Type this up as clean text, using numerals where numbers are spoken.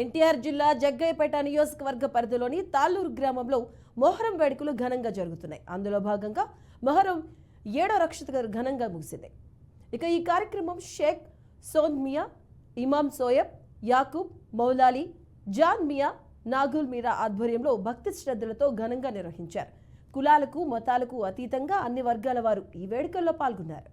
ఎన్టీఆర్ జిల్లా జగ్గయ్యపేట నియోజకవర్గ పరిధిలోని తాళ్ళూరు గ్రామంలో మొహరం వేడుకలు ఘనంగా జరుగుతున్నాయి. అందులో భాగంగా మొహరం 7వ రక్షత ఘనంగా ముగిసింది. ఇక ఈ కార్యక్రమం షేక్ సోద్ మియా, ఇమాం సోయబ్, యాకూబ్, మౌలాలి, జాన్ మియా, నాగుల్ మీరా ఆధ్వర్యంలో భక్తి శ్రద్ధలతో ఘనంగా నిర్వహించారు. కులాలకు మతాలకు అతీతంగా అన్ని వర్గాల వారు ఈ వేడుకల్లో పాల్గొన్నారు.